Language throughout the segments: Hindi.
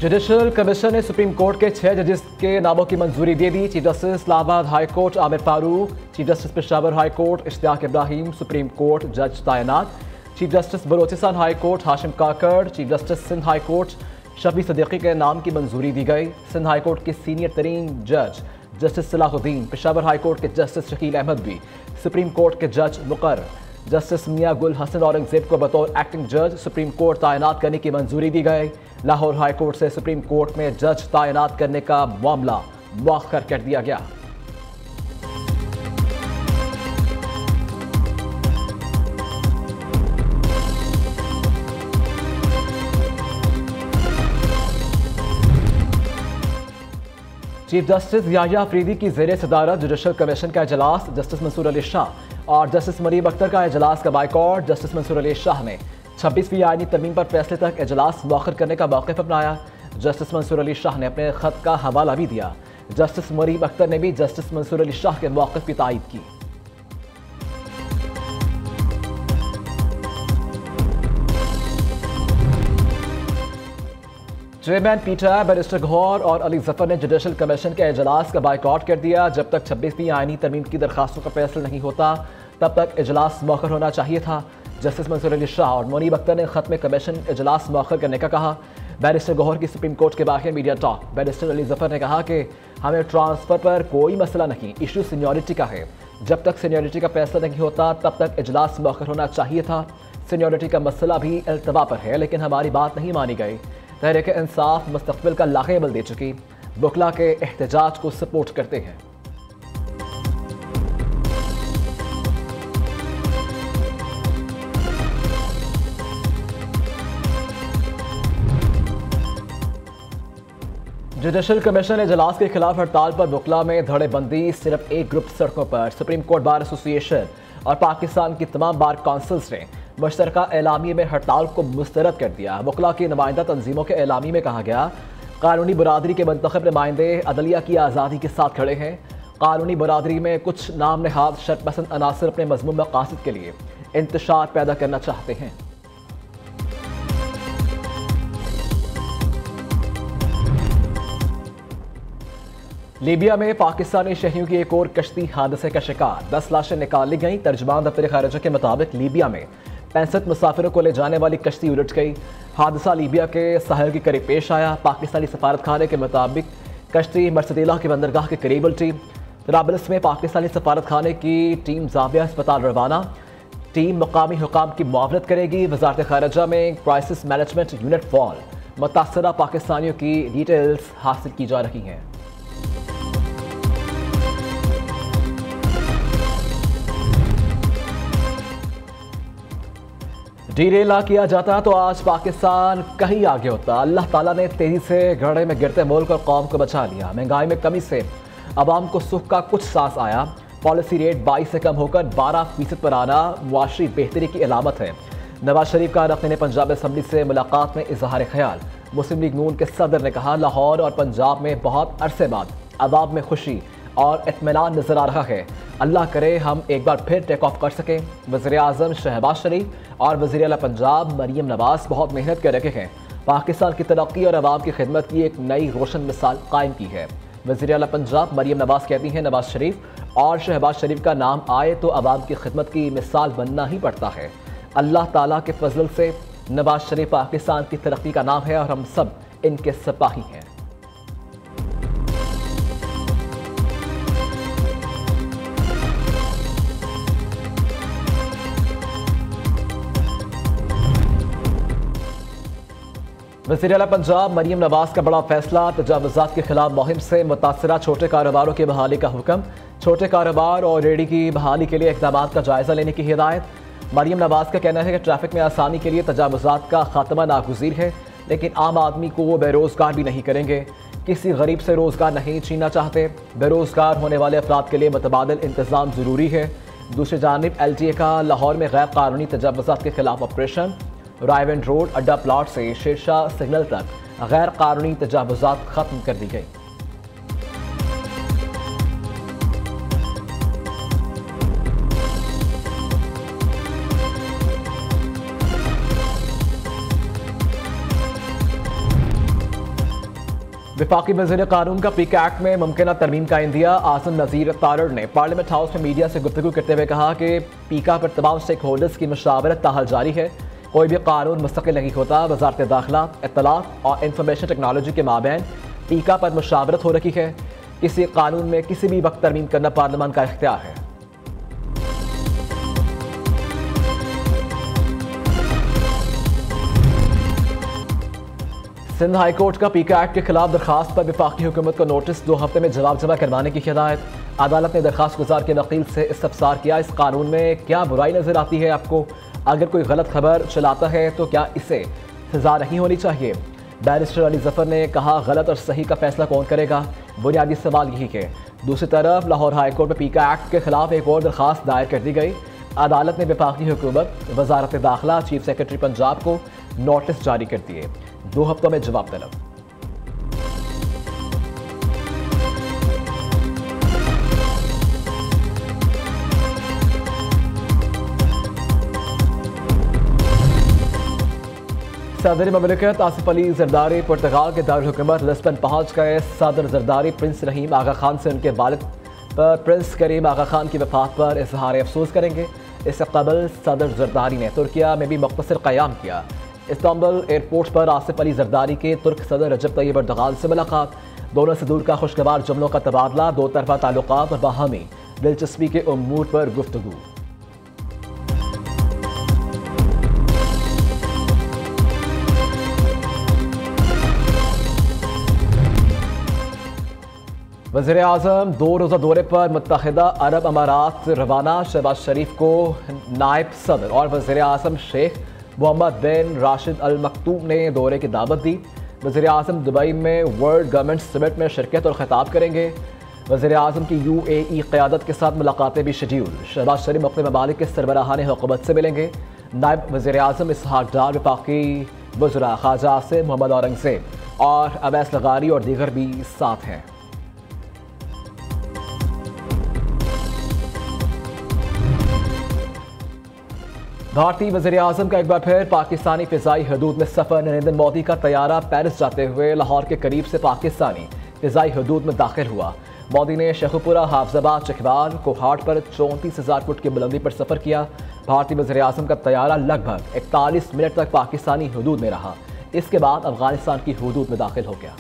जुडिशल कमीशन ने सुप्रीम कोर्ट के 6 जजेस के नामों की मंजूरी दे दी। Chief justice Islamabad high court Amir Farooq, chief justice Peshawar high court Ishtiaq Ibrahim supreme court जज तैनात, chief justice Balochistan high court Hashim Kakar, chief justice Sindh high court Shafi Siddiqui के नाम की मंजूरी दी गई। सिंध हाई कोर्ट के सीनियर तरीन जज justice Salahuddin, Peshawar high court के जस्टिस शकील अहमद भी सुप्रीम कोर्ट के जज मुकर्रर, जस्टिस मियां गुल हसन औरंगजेब को बतौर एक्टिंग जज सुप्रीम कोर्ट तैनात करने की मंजूरी दी गई। लाहौर हाई कोर्ट से सुप्रीम कोर्ट में जज तैनात करने का मामला मुअख्खर कर दिया गया। चीफ जस्टिस याहिया अफरीदी की ज़ेर सदारत जुडिशल कमीशन का इजलास, जस्टिस मंसूर अली शाह और जस्टिस मरीम अख्तर का इजलास का बाइकॉट। जस्टिस मंसूर अली शाह ने 26वीं आईनी तरमीम पर फैसले तक इजलास मुअख्खर करने का मौक़िफ़ अपनाया। जस्टिस मंसूर अली शाह ने अपने ख़त का हवाला भी दिया। जस्टिस मरीम अख्तर ने भी जस्टिस मंसूर अली शाह के मौक़िफ़ की तायीद की। चेयरमैन पीटा बैरिस्टर गौहर और अली जफर ने जुडिशल कमीशन के इजलास का बाइकॉट कर दिया। जब तक 26वीं आईनी तरमीम की दरखास्तों का फैसला नहीं होता तब तक इजलास मुअख्खर होना चाहिए था। जस्टिस मंसूर अली शाह और मरीम अख्तर ने खत में कमीशन इजलास मुअख्खर करने का कहा। बैरिस्टर गौहर की सुप्रीम कोर्ट के बाहर media talk. Barrister Ali Zafar ने कहा कि हमें ट्रांसफ़र पर कोई मसला नहीं, इशू सीनियरिटी का है। जब तक सीनियरिटी का फैसला नहीं होता तब तक इजलास मुअख्खर होना चाहिए था। सीनियरिटी का मसला भी अल्तवा पर है, लेकिन हमारी बात नहीं मानी गई। तहरीक इंसाफ मुस्तक़बिल का लाक़ेबल दे चुकी, बुकला के एहतजाज को सपोर्ट करते हैं। जुडिशल कमीशन इजलास के खिलाफ हड़ताल पर बुकला में धड़ेबंदी, सिर्फ एक ग्रुप सड़कों पर। सुप्रीम कोर्ट बार एसोसिएशन और पाकिस्तान की तमाम बार काउंसिल्स ने मुश्तरका एलामिये में हड़ताल को मुस्तरद कर दिया। बुकला की नुमाइंदा तंजीमों के एलामिये में कहा गया, कानूनी बरादरी के मुंतखब नुमाइंदे अदलिया की आज़ादी के साथ खड़े हैं। कानूनी बरादरी में कुछ नाम नहाद शरपसंद अनासर अपने मज़मूम मक़ासद के लिए इंतशार पैदा करना चाहते हैं। लीबिया में पाकिस्तानी शहरियों की एक और कश्ती हादसे का शिकार, 10 लाशें निकाल ली गईं। तर्जुमान दफ्तर खारिजा के मुताबिक लीबिया में 65 मुसाफिरों को ले जाने वाली कश्ती उलट गई। हादसा लीबिया के साहिल के करीब पेश आया। पाकिस्तानी सफारत खाने के मुताबिक कश्ती मर्सदेला के बंदरगाह के करीब उल्टी। तराबलस में पाकिस्तानी सफारत खाने की टीम जाविया अस्पताल रवाना। टीम मकामी हुकाम की मुआवनत करेगी। वजारत खारिजा में क्राइसिस मैनेजमेंट यूनिट फॉल, मुतासरा पाकिस्तानियों की डिटेल्स हासिल की जा रही हैं। डीरेल ना किया जाता तो आज पाकिस्तान कहीं आगे होता। अल्लाह ताला ने तेजी से घड़े में गिरते मुल्क और कौम को बचा लिया। महंगाई में कमी से अवाम को सुख का कुछ सांस आया। पॉलिसी रेट 22 से कम होकर 12% पर आना मुआशरी बेहतरी की अलामत है। नवाज शरीफ का रखने ने पंजाब असम्बली से मुलाकात में इजहार ख्याल। मुस्लिम लीग नून के सदर ने कहा, लाहौर और पंजाब में बहुत अरसे बाद अवाम में खुशी और इत्मीनान नजर आ रहा है। अल्लाह करे हम एक बार फिर टेक ऑफ कर सकें। वज़ीर आज़म शहबाज शरीफ और वज़ीर आला पंजाब मरीम नवाज बहुत मेहनत कर रखे हैं। पाकिस्तान की तरक्की और अवाम की खिदमत की एक नई रोशन मिसाल कायम की है। वज़ीर आला पंजाब मरीम नवाज कहती हैं, नवाज शरीफ और शहबाज शरीफ का नाम आए तो अवाम की खिदमत की मिसाल बनना ही पड़ता है। अल्लाह ताला के फजल से नवाज शरीफ पाकिस्तान की तरक्की का नाम है और हम सब इनके सिपाही हैं। वज़ीर आला पंजाब मरीम नवाज का बड़ा फैसला, तजावुज़ात के खिलाफ मुहिम से मुतासरा छोटे कारोबारों की बहाली का हुक्म। छोटे कारोबार और रेडी की बहाली के लिए इक़दाम का जायज़ा लेने की हिदायत। मरीम नवाज का कहना है कि ट्रैफिक में आसानी के लिए तजावुज़ात का खात्मा नागुज़ीर है, लेकिन आम आदमी को वो बेरोज़गार भी नहीं करेंगे। किसी गरीब से रोज़गार नहीं छीनना चाहते। बेरोज़गार होने वाले अफराद के लिए मुतबादिल इंतज़ाम ज़रूरी है। दूसरी जानिब LTA का लाहौर में गैर कानूनी तजावुज़ात के खिलाफ ऑपरेशन। रायवेंड रोड अड्डा प्लाट से शेरशाह सिग्नल तक गैर कानूनी तजावुज़ात खत्म कर दी गई। वफाकी वज़ीर कानून का पीक एक्ट में मुमकिन तरमीम का इंदिया। आज़म नज़ीर तारड़ ने पार्लियामेंट हाउस में मीडिया से गुफ्तगू करते हुए कहा कि पीका पर तमाम स्टेक होल्डर्स की मुशावरत ताहाल जारी है। कोई भी कानून मुस्तकिल नहीं होता। वज़ारत दाखिला, इत्तलात और इंफॉर्मेशन टेक्नोलॉजी के माबैन पीका पर मुशावरत हो रही है। किसी कानून में किसी भी वक्त तरमीम करना पार्लियामान का इख्तियार है। सिंध हाई कोर्ट का पीका एक्ट के खिलाफ दरखास्त पर वफाकी हुकूमत को नोटिस, 2 हफ्ते में जवाब जमा करवाने की हिदायत। अदालत ने दरखास्त गुजार के वकील से इस्तफसार किया, इस कानून में क्या बुराई नजर आती है आपको? अगर कोई गलत खबर चलाता है तो क्या इसे सजा नहीं होनी चाहिए? बैरिस्टर अली जफर ने कहा, गलत और सही का फैसला कौन करेगा? बुनियादी सवाल यही है। दूसरी तरफ लाहौर हाई कोर्ट में पीका एक्ट के खिलाफ एक और दरखास्त दायर कर दी गई। अदालत ने वफाकी हुकूमत, वजारत दाखिला, चीफ सेक्रेटरी पंजाब को नोटिस जारी कर दिए, 2 हफ्तों में जवाब तलब। सदर ममलिकत आसिफ अली जरदारी पुर्तगाल के दारुल हुकूमत लिस्बन पहुंच गए। सदर जरदारी प्रिंस रहीम आगा खान से उनके वालिद पर प्रिंस करीम आगा खान की वफात पर इजहार अफसोस करेंगे। इससे कबल सदर जरदारी ने तुर्किया में भी मुख्तसर क़याम किया। इस्तांबुल एयरपोर्ट पर आसिफ अली जरदारी के तुर्क सदर रजब तैयब एर्दोगान से मुलाकात, दोनों से दूर का खुशगवार जुमलों का तबादला, 2 तरफा ताल्लुकात और बाहमी दिलचस्पी के उमूर पर गुफ्तगू। वज़ीर आज़म 2 रोज़ा दौरे पर मुत्तहिदा अरब अमारात रवाना। शहबाज शरीफ को नायब सदर और वज़ीर आज़म शेख मोहम्मद बिन राशिद अल मकतूम ने दौरे की दावत दी। वज़ीर आज़म दुबई में वर्ल्ड गवर्नमेंट समिट में शिरकत और खिताब करेंगे। वज़ीर आज़म की UAE क़यादत के साथ मुलाकातें भी शेड्यूल। शहबाज शरीफ मुख्तलिफ ममालिक के सरबराहान हुकूमत से मिलेंगे। नायब वज़ीर आज़म इसहाक डार, वफाकी वज़रा ख़ाजा आसिम, मोहम्मद औरंगज़ेब और अवैस लगारी और दीगर भी साथ हैं। भारतीय वज़ीर आज़म का एक बार फिर पाकिस्तानी फ़िज़ाई हदूद में सफ़र। नरेंद्र मोदी का तैयारा पेरिस जाते हुए लाहौर के करीब से पाकिस्तानी फ़िज़ाई हदूद में दाखिल हुआ। मोदी ने शेखुपुरा, हाफजाबाद, चकवाल, कोहाट पर 34,000 फुट की बुलंदी पर सफ़र किया। भारतीय वज़ीर आज़म का तैयारा लगभग 41 मिनट तक पाकिस्तानी हदूद में रहा। इसके बाद अफगानिस्तान की हदूद में दाखिल हो गया।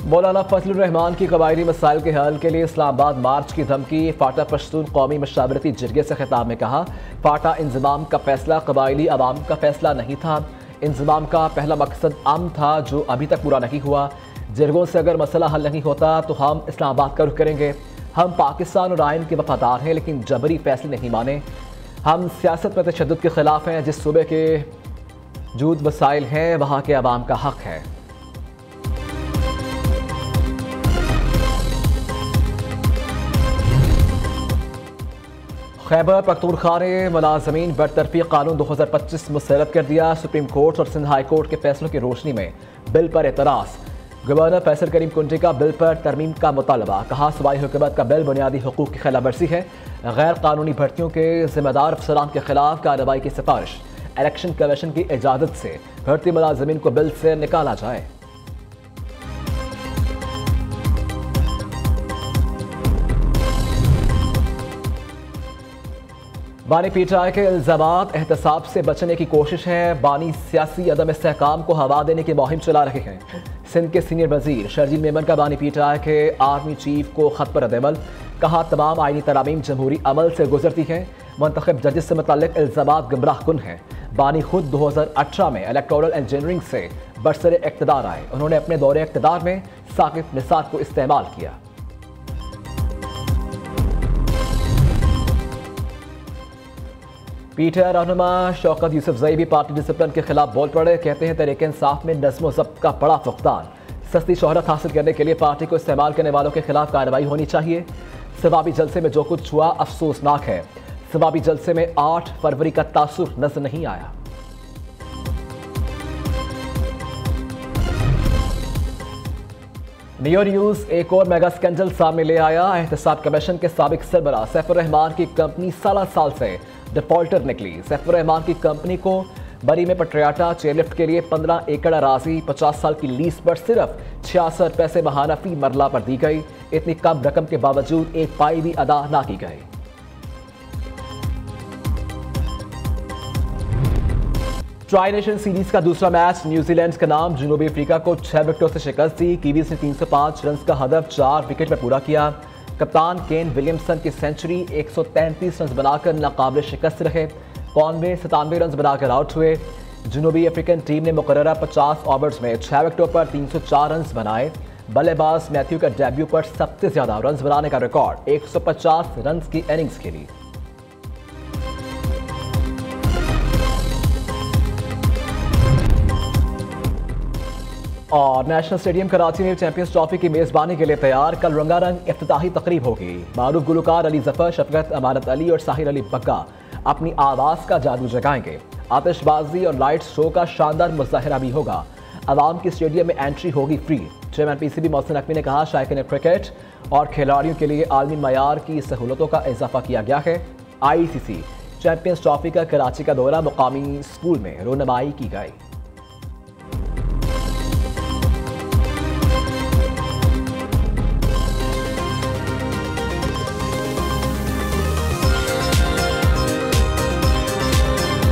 मौलाना फजलुर रहमान की कबायली मसाइल के हल के लिए इस्लामाबाद मार्च की धमकी। फाटा पश्तून कौमी मशावरती जरगे से खिताब में कहा, फाटा इंजमाम का फैसला कबायली अवाम का फैसला नहीं था। इंजमाम का पहला मकसद अमन था जो अभी तक पूरा नहीं हुआ। जरगों से अगर मसला हल नहीं होता तो हम इस्लामाबाद का रुख करेंगे। हम पाकिस्तान और आइन के वफादार हैं लेकिन जबरी फैसले नहीं माने। हम सियासत में तशद्दुद के खिलाफ हैं। जिस सूबे के जूद वसाइल हैं वहाँ के अवाम का हक है। खैबर पख्तूनख्वा ने मुलाजमीन बरतरफी कानून 2025 मुस्तरद कर दिया। सुप्रीम कोर्ट और सिंध हाई कोर्ट के फैसलों की रोशनी में बिल पर एतराज़। गवर्नर फैसल करीम कुंजी का बिल पर तरमीम का मुतालबा। कहा, सूबाई हुकूमत का बिल बुनियादी हुकूक की खिलाफ वर्जी है। गैर कानूनी भर्तियों के जिम्मेदार अफसरान के खिलाफ कार्रवाई की सिफारिश। इलेक्शन कमीशन की इजाज़त से भर्ती मुलाजमीन को बिल से निकाला जाए। बानी पीटीआई के इल्जामात एहतसाब से बचने की कोशिश है। बानी सियासी अदम इस्तेहकाम को हवा देने की मुहिम चला रहे हैं। सिंध के सीनियर वजीर शर्जील मेमन का बानी पीटीआई के आर्मी चीफ को खत पर रद्द-ए-अमल। कहा, तमाम आईनी तरामीम जमहूरी अमल से गुजरती हैं। मुंतखब जजेस से मुतल्लिक इल्जामात गुमराह कुन हैं। बानी खुद 2018 में इलेक्टोरल इंजीनियरिंग से बरसरे इक़्तिदार आए। उन्होंने अपने दौरे इक़्तिदार में साकिब निसार को इस्तेमाल किया। पीटीआई रहनुमा शौकत यूसुफजई भी पार्टी डिसिप्लिन के खिलाफ बोल पड़े। कहते हैं, तहरीक इंसाफ में नज़्म व ज़ब्त का बड़ा फुकदान। सस्ती शोहरत हासिल करने के लिए पार्टी को इस्तेमाल करने वालों के खिलाफ कार्रवाई होनी चाहिए। सवाबी जलसे में जो कुछ हुआ अफसोसनाक है। सवाबी जलसे में 8 फरवरी का तासुर नजर नहीं आया। नियो न्यूज एक और मेगा स्कैंडल सामने ले आया। एहतसाब कमीशन के साबिक सरबराह सैफुर रहमान की कंपनी साल से डिफॉल्टर निकली। सैफुर रहमान की कंपनी को बरी में पटरियाटा चेयरलिफ्ट के लिए 15 एकड़ अराजी 50 साल की लीज पर सिर्फ 66 पैसे महाना फी मरला पर दी गई। इतनी कम रकम के बावजूद एक पाई भी अदा ना की गई। ट्राई नेशन सीरीज का दूसरा मैच न्यूजीलैंड का नाम जनूबी अफ्रीका को 6 विकेटों से शिकस्त दी। कीवीज ने 305 रन का हदफ 4 विकेट पर पूरा किया। कप्तान केन विलियमसन की सेंचुरी 133 रन बनाकर नाकाबिल शिकस्त रहे। कॉनवे 97 रन बनाकर आउट हुए। जनूबी अफ्रीकन टीम ने मुकर्ररा 50 ओवर्स में 6 विकेटों पर 304 रन बनाए। बल्लेबाज मैथ्यू का डेब्यू पर सबसे ज्यादा रन बनाने का रिकॉर्ड 150 रन की इनिंग्स खेली। और नेशनल स्टेडियम कराची में चैंपियंस ट्रॉफी की मेजबानी के लिए तैयार। कल रंगारंग इफ्तिताही तकरीब होगी। मारूफ गुलकार अली जफर, शफकत अमानत अली और साहिर अली बग्गा अपनी आवाज़ का जादू जगाएंगे। आतिशबाजी और लाइट शो का शानदार मुजाहरा भी होगा। अवाम की स्टेडियम में एंट्री होगी free. Chairman PCB Mohsin Naqvi ने कहा, शायकीन क्रिकेट और खिलाड़ियों के लिए आलमी मयार की सहूलतों का इजाफा किया गया है। ICC चैंपियंस ट्रॉफी का कराची का दौरा मुकामी स्कूल में रोनमाई की गई।